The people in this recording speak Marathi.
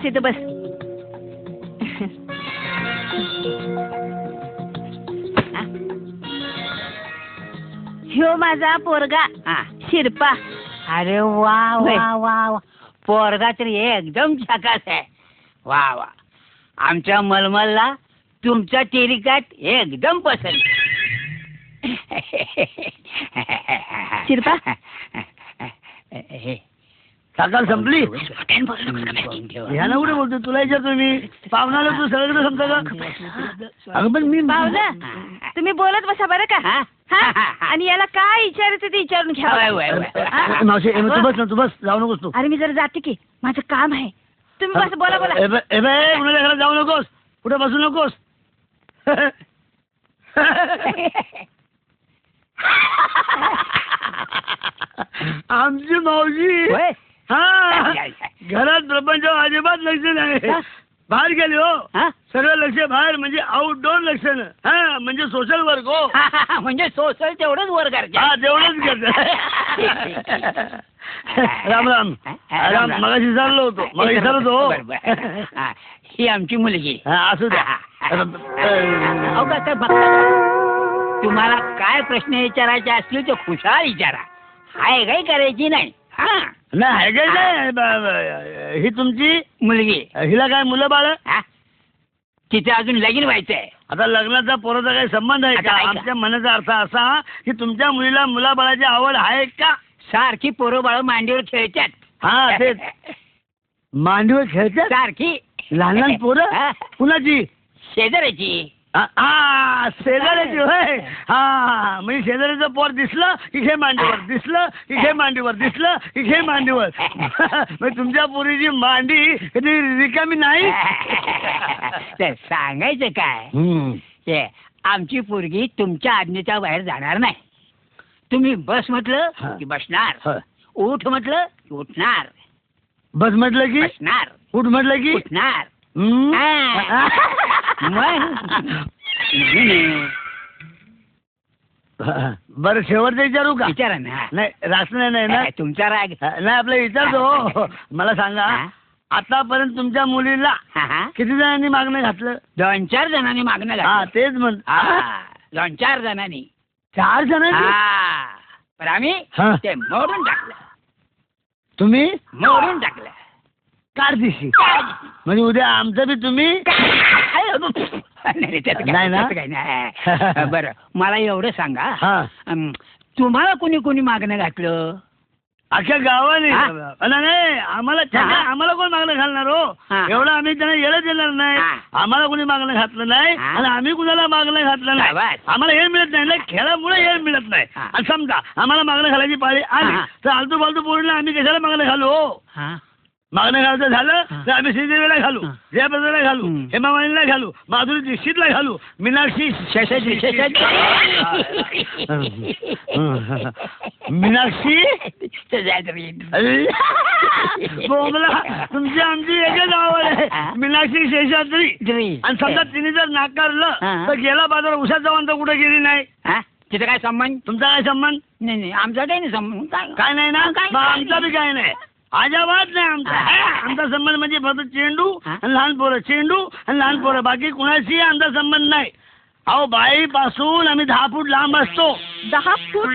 बस इथं बस. ह्यो माझा पोरगा शिरपा. अरे वा वा वा वा, पोरगा तरी एकदम झकास आहे. वा वा, आमच्या मलमलला तुमचा टेरिकाट एकदम पसंत. शिरपा सकाळ संपली ह्यानं कुठे बोलतो तुला विचारतो मी. पाहुणाला तू सगळं समजा का? अगं पण मी पाहुणा तुम्ही बोलत बसा बरं का. आणि याला काय विचारायचं ते विचारून घ्या. मावशी तू बस ना, तू बस, जाऊ नकोस तू. अरे मी जरा जाते की, माझं काम आहे. तुम्ही बस बोला बोला. कुणाच्या घरात जाऊ नकोस, कुठे बसू नकोस. आमची मावशी हा घरात प्रपंच अजिबात लक्ष नाही. बाहेर गेले हो, सगळं लक्ष बाहेर, म्हणजे आउटडोर लक्ष ना. हा म्हणजे सोशल वर्क हो. म्हणजे सोशल तेवढंच वर करते. हा तेवढंच करत. राम राम राम. मगाशी विचारलो होतो, मग विचारत हो. ही आमची मुलगी. असू द्या. अहो का बघता, तुम्हाला काय प्रश्न विचारायचे असतील ते खुशाल विचारा. हाय काय करायची नाही. नाही काय ही तुमची मुलगी. हिला काय मुलं बाळ? तिथे अजून लगीन व्हायचंय. आता लग्नाचा पोराचा काही संबंध आहे का? आमच्या मनाचा अर्थ असा की तुमच्या मुलीला मुलाबाळाची आवड आहे का? सारखी पोरं बाळ मांडीवर खेळतात. हा तेच, मांडीवर खेळतात सारखी. लहान लहान पोरं. कुणाची? शेजाऱ्याची. शेजाऱ्याची होय. हा म्हणजे शेजाऱ्याचं पोर दिसलं की घे मांडीवर, दिसलं की घे मांडीवर, दिसलं की घे मांडीवर. मग तुमच्या पोरीची मांडी कधी रिकामी नाही. सांगायचं काय, आमची पोरगी तुमच्या आज्ञेच्या बाहेर जाणार नाही. तुम्ही बस म्हटलं की बसणार, उठ म्हटलं की उठणार. बस म्हटलं की बसणार, उठ म्हटलं की उठणार. बरं शेवटचं विचारू का? विचारा ना. नाही रास नाही ना तुमचा राग नाही, आपलं विचारतो. मला सांगा, आतापर्यंत तुमच्या मुलीला किती जणांनी मागणं घातलं? 2-4 जणांनी मागणं घातलं. तेच म्हण. 2-4 जणांनी. 4 जणांनी? पण आम्ही ते मोडून टाकलं. तुम्ही मोडून टाकलं. कार दिशी म्हणजे उद्या आमचं बी तुम्ही नाही ना. बरं मला एवढं सांगा, तुम्हाला कोणी कोणी मागणं घातलं? अख्ख्या गावाने. नाही आम्हाला कोण मागणं घालणार हो? एवढं आम्ही त्यांना येणं देणार नाही. आम्हाला कोणी मागणं घातलं नाही आणि आम्ही कुणाला मागणं घातलं नाही. आम्हाला हे मिळत नाही ना, खेळामुळे हे मिळत नाही. आणि समजा आम्हाला मागणं घालायची पाळी आली तर आलतू फालतू पोरीला आम्ही कशाला मागणं घालू हो? मागणं घालायचं झालं तर आम्ही श्रीदेवीला घालू, जयप्रदाला घालू, हेमामालिनीला घालू, माधुरी दीक्षितला घालू, मीनाक्षी मीनाक्षी बोमला तुमची आमची एकच आवड आहे, मीनाक्षी शेषाद्री. आणि समजा तिने जर नाकारलं तर गेला बाजार उषा चव्हाण तर कुठे गेली नाही. तिथे काय संबंध? तुमचा काय संबंध? नाही आमचा काही नाही संबंध. काय नाही ना? आमचा बी काय नाही, अजाबात नाही आमचा. आमचा संबंध म्हणजे फक्त चेंडू आणि लहान पोरं, चेंडू आणि लहान पोरं, बाकी कुणाशी आमचा संबंध नाही. अहो बाईपासून आम्ही 10 फूट लांब असतो. 10 फूट